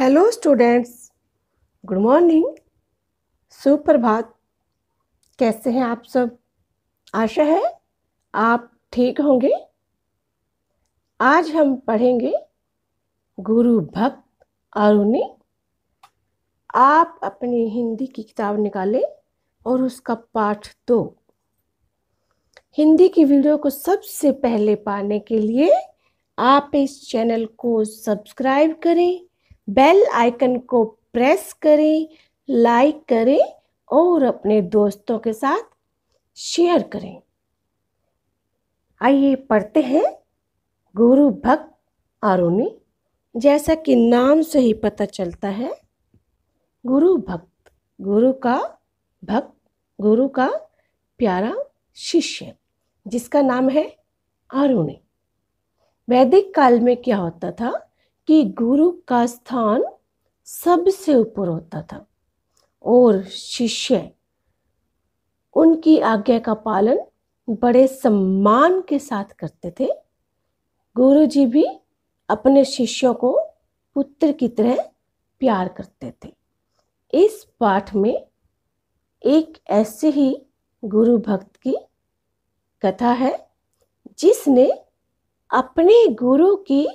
Hello students, good morning, सुप्रभात। कैसे हैं आप सब? आशा है आप ठीक होंगे। आज हम पढ़ेंगे गुरु भक्त अरुणी। आप अपनी हिंदी की किताब निकालें और उसका पाठ 2। हिंदी की वीडियो को सबसे पहले पाने के लिए आप इस चैनल को सब्सक्राइब करें, बेल आइकन को प्रेस करें, लाइक करें और अपने दोस्तों के साथ शेयर करें। आइए पढ़ते हैं गुरु भक्त अरुणी। जैसा कि नाम से ही पता चलता है, गुरु भक्त, गुरु का भक्त, गुरु का प्यारा शिष्य, जिसका नाम है अरुणी। वैदिक काल में क्या होता था कि गुरु का स्थान सबसे ऊपर होता था और शिष्य उनकी आज्ञा का पालन बड़े सम्मान के साथ करते थे। गुरु जी भी अपने शिष्यों को पुत्र की तरह प्यार करते थे। इस पाठ में एक ऐसे ही गुरु भक्त की कथा है जिसने अपने गुरु की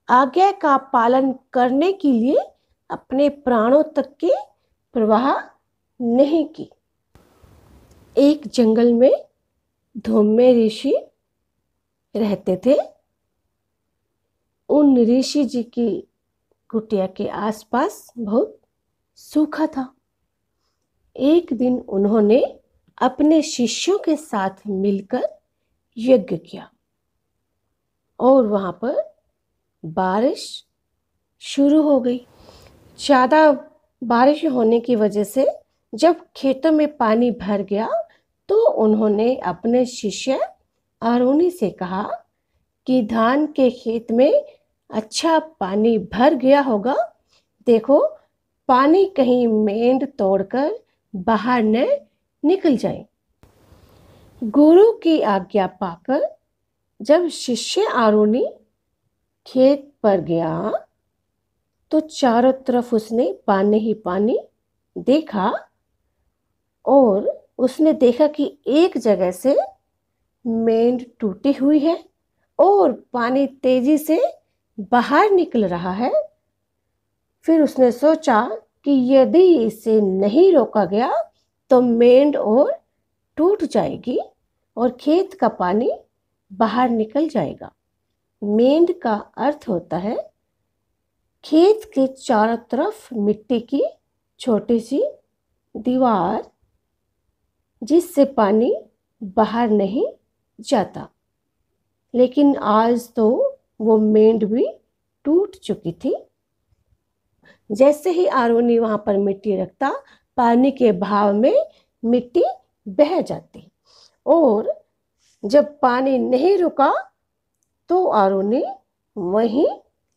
आज्ञा का पालन करने के लिए अपने प्राणों तक की परवाह नहीं की। एक जंगल में धौम्य ऋषि रहते थे। उन ऋषि जी की कुटिया के आसपास बहुत सूखा था। एक दिन उन्होंने अपने शिष्यों के साथ मिलकर यज्ञ किया और वहां पर बारिश शुरू हो गई। ज़्यादा बारिश होने की वजह से जब खेतों में पानी भर गया तो उन्होंने अपने शिष्य अरुणी से कहा कि धान के खेत में अच्छा पानी भर गया होगा, देखो पानी कहीं मेंढ तोड़कर बाहर न निकल जाए। गुरु की आज्ञा पाकर जब शिष्य अरुणी खेत पर गया तो चारों तरफ उसने पानी ही पानी देखा और उसने देखा कि एक जगह से मेंढ टूटी हुई है और पानी तेजी से बाहर निकल रहा है। फिर उसने सोचा कि यदि इसे नहीं रोका गया तो मेंढ और टूट जाएगी और खेत का पानी बाहर निकल जाएगा। मेंढ का अर्थ होता है खेत के चारों तरफ मिट्टी की छोटी सी दीवार जिससे पानी बाहर नहीं जाता। लेकिन आज तो वो मेंढ भी टूट चुकी थी। जैसे ही अरुणी वहां पर मिट्टी रखता, पानी के बहाव में मिट्टी बह जाती और जब पानी नहीं रुका तो अरुणी वहीं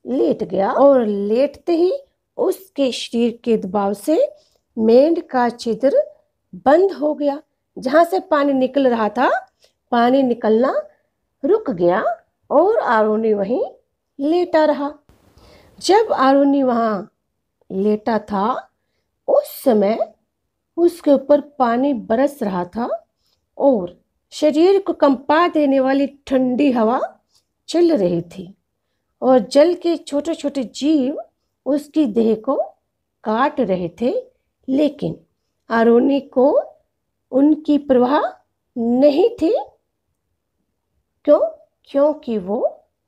लेट गया और लेटते ही उसके शरीर के दबाव से मेंढ का छिद्र बंद हो गया। जहां से पानी निकल रहा था, पानी निकलना रुक गया और अरुणी वहीं लेटा रहा। जब अरुणी वहां लेटा था उस समय उसके ऊपर पानी बरस रहा था और शरीर को कंपा देने वाली ठंडी हवा चल रही थी और जल के छोटे छोटे जीव उसकी देह को काट रहे थे। लेकिन अरुणी को उनकी परवाह नहीं थी। क्यों? क्योंकि वो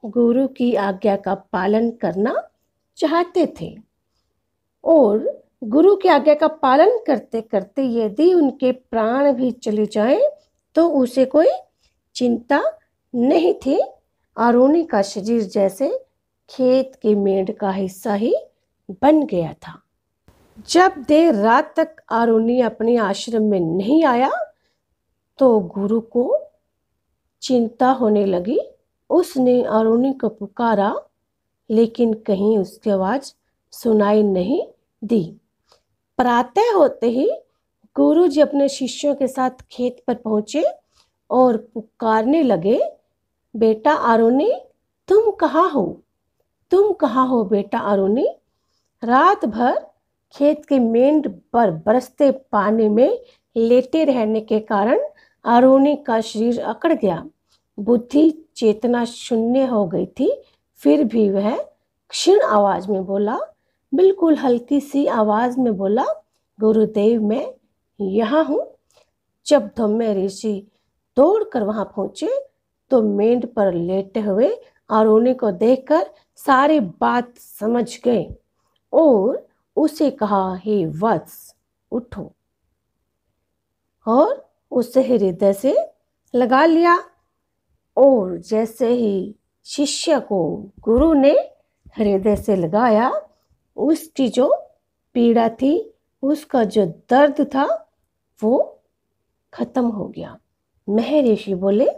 गुरु की आज्ञा का पालन करना चाहते थे और गुरु की आज्ञा का पालन करते करते यदि उनके प्राण भी चले जाएं तो उसे कोई चिंता नहीं थी। अरुणी का शरीर जैसे खेत के मेंढ का हिस्सा ही बन गया था। जब देर रात तक अरुणी अपने आश्रम में नहीं आया तो गुरु को चिंता होने लगी। उसने अरुणी को पुकारा लेकिन कहीं उसकी आवाज सुनाई नहीं दी। प्रातः होते ही गुरु जी अपने शिष्यों के साथ खेत पर पहुंचे और पुकारने लगे, बेटा अरुणी, तुम कहाँ हो? तुम कहाँ हो बेटा अरुणी? रात भर खेत के मेंढ पर बरसते पानी में लेटे रहने के कारण आरोनी का शरीर अकड़ गया। बुद्धि चेतना शून्य हो गई थी। फिर भी वह क्षीण आवाज में बोला, बिल्कुल हल्की सी आवाज में बोला, गुरुदेव मैं यहाँ हूँ। जब धम्मे ऋषि दौड़कर वहां पहुंचे तो मेंढ पर लेटे हुए आरोनी को देखकर सारी बात समझ गए और उसे कहा, हे वत्स उठो, और उसे हृदय से लगा लिया। और जैसे ही शिष्य को गुरु ने हृदय से लगाया, उसकी जो पीड़ा थी, उसका जो दर्द था, वो खत्म हो गया। महर्षि बोले,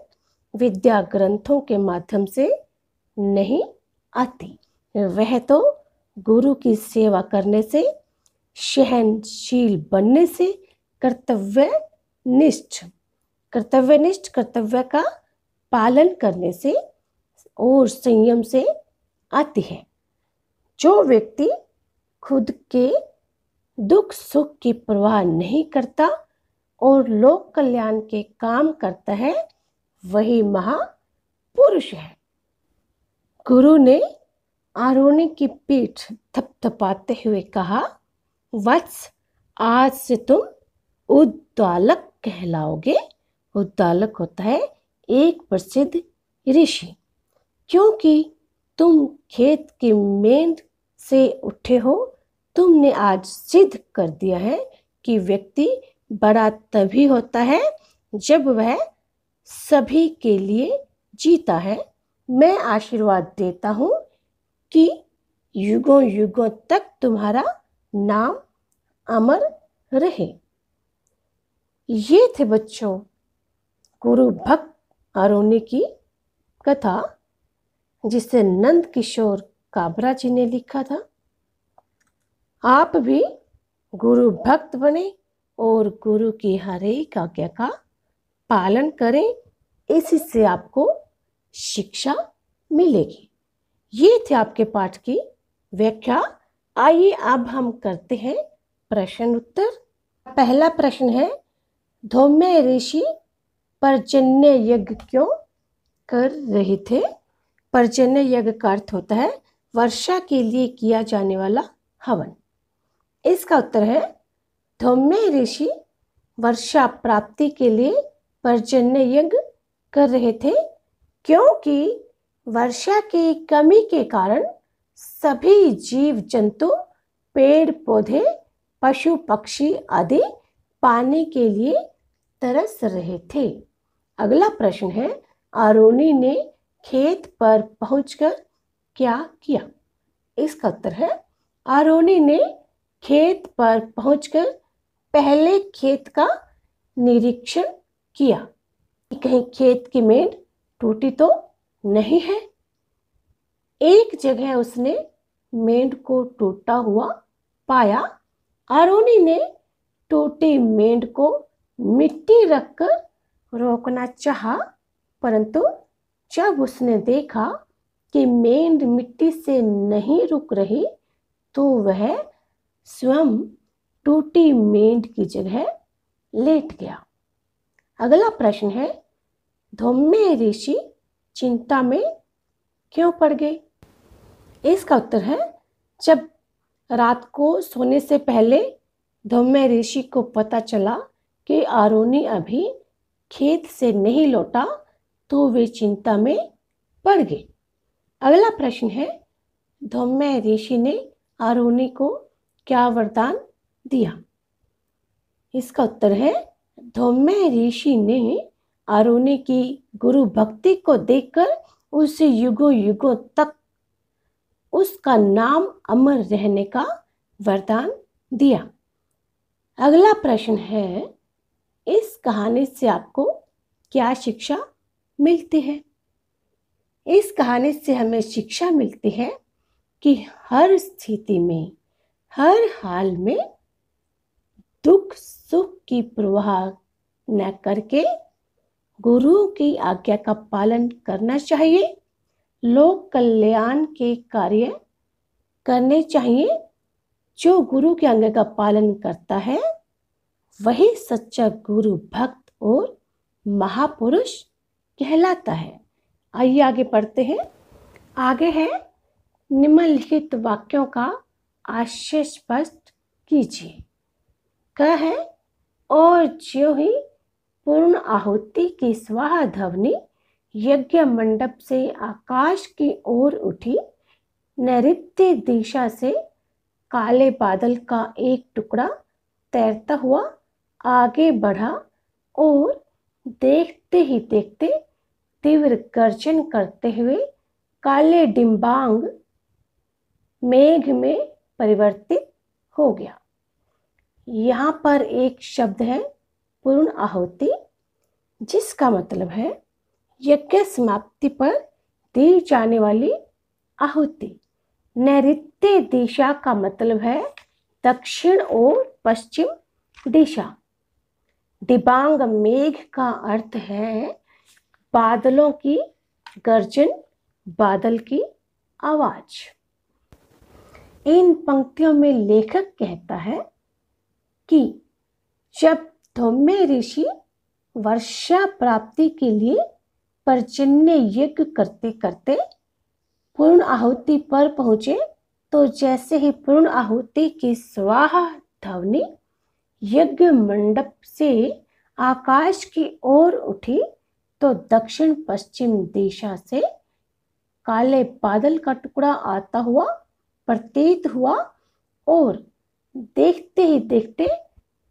विद्या ग्रंथों के माध्यम से नहीं आती, वह तो गुरु की सेवा करने से, सहनशील बनने से, कर्तव्यनिष्ठ कर्तव्य का पालन करने से और संयम से आती है। जो व्यक्ति खुद के दुख सुख की परवाह नहीं करता और लोक कल्याण के काम करता है, वही महापुरुष है। गुरु ने आरोनी की पीठ थपथपाते हुए कहा, वत्स आज से तुम उद्दालक कहलाओगे। उद्दालक होता है एक प्रसिद्ध ऋषि। क्योंकि तुम खेत के मेंढ से उठे हो, तुमने आज सिद्ध कर दिया है कि व्यक्ति बड़ा तभी होता है जब वह सभी के लिए जीता है। मैं आशीर्वाद देता हूँ कि युगों युगों तक तुम्हारा नाम अमर रहे। ये थे बच्चों गुरु भक्त आरोनी की कथा, जिसे नंद किशोर काबरा जी ने लिखा था। आप भी गुरु भक्त बने और गुरु की हर एक आज्ञा का पालन करें, इसी से आपको शिक्षा मिलेगी। ये थे आपके पाठ की व्याख्या। आइए अब हम करते हैं प्रश्न उत्तर। पहला प्रश्न है, धौम्य ऋषि पर्जन्य यज्ञ क्यों कर रहे थे? पर्जन्य यज्ञ का अर्थ होता है वर्षा के लिए किया जाने वाला हवन। इसका उत्तर है, धौम्य ऋषि वर्षा प्राप्ति के लिए पर्जन्य यज्ञ कर रहे थे, क्योंकि वर्षा की कमी के कारण सभी जीव जंतु, पेड़ पौधे, पशु पक्षी आदि पानी के लिए तरस रहे थे। अगला प्रश्न है, आरोनी ने खेत पर पहुंचकर क्या किया? इसका उत्तर है, आरोनी ने खेत पर पहुंचकर पहले खेत का निरीक्षण किया कि कहीं खेत की मेंढ टूटी तो नहीं है। एक जगह उसने मेंढ को टूटा हुआ पाया। आरोनी ने टूटी मेंढ को मिट्टी रखकर रोकना चाहा, परंतु जब उसने देखा कि मेंढ मिट्टी से नहीं रुक रही, तो वह स्वयं टूटी मेंढ की जगह लेट गया। अगला प्रश्न है, धौम्य ऋषि चिंता में क्यों पड़ गए? इसका उत्तर है, जब रात को सोने से पहले धौम्य ऋषि को पता चला कि आरोनी अभी खेत से नहीं लौटा, तो वे चिंता में पड़ गए। अगला प्रश्न है, धौम्य ऋषि ने आरोनी को क्या वरदान दिया? इसका उत्तर है, धौम्य ऋषि ने आरोनी की गुरु भक्ति को देखकर उसे युगों युगों तक उसका नाम अमर रहने का वरदान दिया। अगला प्रश्न है, इस कहानी से आपको क्या शिक्षा मिलती है? इस कहानी से हमें शिक्षा मिलती है कि हर स्थिति में, हर हाल में दुख सुख की परवाह न करके गुरु की आज्ञा का पालन करना चाहिए, लोक कल्याण के कार्य करने चाहिए जो गुरु की आज्ञा का पालन करता है वही सच्चा गुरु भक्त और महापुरुष कहलाता है। आइए आगे पढ़ते हैं। आगे है, निम्नलिखित वाक्यों का आशय स्पष्ट कीजिए। कह है, और ज्यों ही पूर्ण आहुति की स्वाहा ध्वनि यज्ञ मंडप से आकाश की ओर उठी, नैऋत्य दिशा से काले बादल का एक टुकड़ा तैरता हुआ आगे बढ़ा और देखते ही देखते तीव्र गर्जन करते हुए काले डिंबांग मेघ में परिवर्तित हो गया। यहाँ पर एक शब्द है पूर्ण आहुति, जिसका मतलब है यज्ञ समाप्ति पर दी जाने वाली आहुति। नैऋत्य दिशा का मतलब है दक्षिण और पश्चिम दिशा। डिबांग मेघ का अर्थ है बादलों की गर्जन, बादल की आवाज। इन पंक्तियों में लेखक कहता है कि जब धौम्य ऋषि वर्षा प्राप्ति के लिए पर्जन्य यज्ञ करते करते पूर्ण आहुति पर पहुंचे, तो जैसे ही पूर्ण आहुति की स्वाहा ध्वनि यज्ञ मंडप से आकाश की ओर उठी, तो दक्षिण पश्चिम दिशा से काले बादल का टुकड़ा आता हुआ प्रतीत हुआ और देखते ही देखते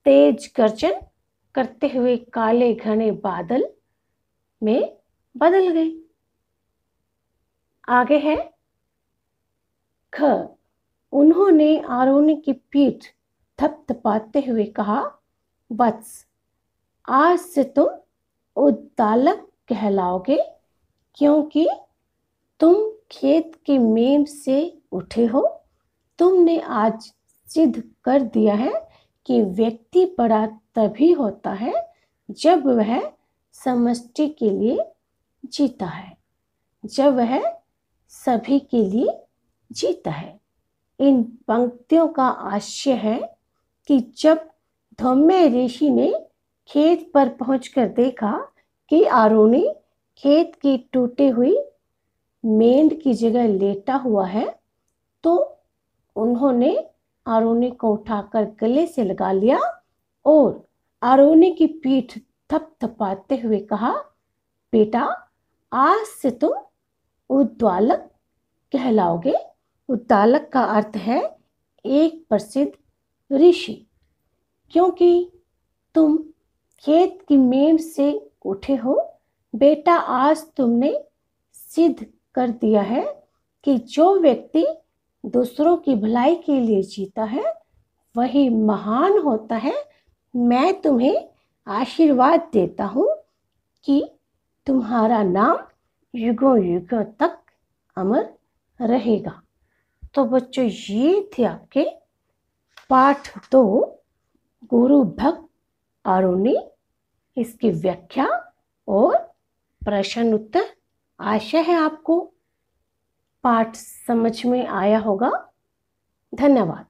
तेज गर्जन करते हुए काले घने बादल में बदल गए। आगे है, ख, उन्होंने आरोनी की पीठ थपथपाते हुए कहा, वत्स, आज से तुम उद्दालक कहलाओगे, क्योंकि तुम खेत के मेढ़ से उठे हो। तुमने आज सिद्ध कर दिया है कि व्यक्ति बड़ा तभी होता है जब वह समष्टि के लिए जीता है, जब वह सभी के लिए जीता है। इन पंक्तियों का आशय है कि जब धौम्य ऋषि ने खेत पर पहुंचकर देखा कि आरोनी खेत की टूटी हुई मेंढ की जगह लेटा हुआ है, तो उन्होंने आरोनी को उठाकर गले से लगा लिया और आरोनी की पीठ थपथपाते हुए कहा, बेटा, आज से तुम उद्दालक कहलाओगे। उद्दालक का अर्थ है एक प्रसिद्ध ऋषि। क्योंकि तुम खेत की मेढ़ से उठे हो, बेटा, आज तुमने सिद्ध कर दिया है कि जो व्यक्ति दूसरों की भलाई के लिए जीता है वही महान होता है। मैं तुम्हें आशीर्वाद देता हूँ कि तुम्हारा नाम युगों युगों तक अमर रहेगा। तो बच्चों, ये थे आपके पाठ 2 गुरु भक्त आरोनी, इसकी व्याख्या और प्रश्न उत्तर। आशा है आपको पाठ समझ में आया होगा। धन्यवाद।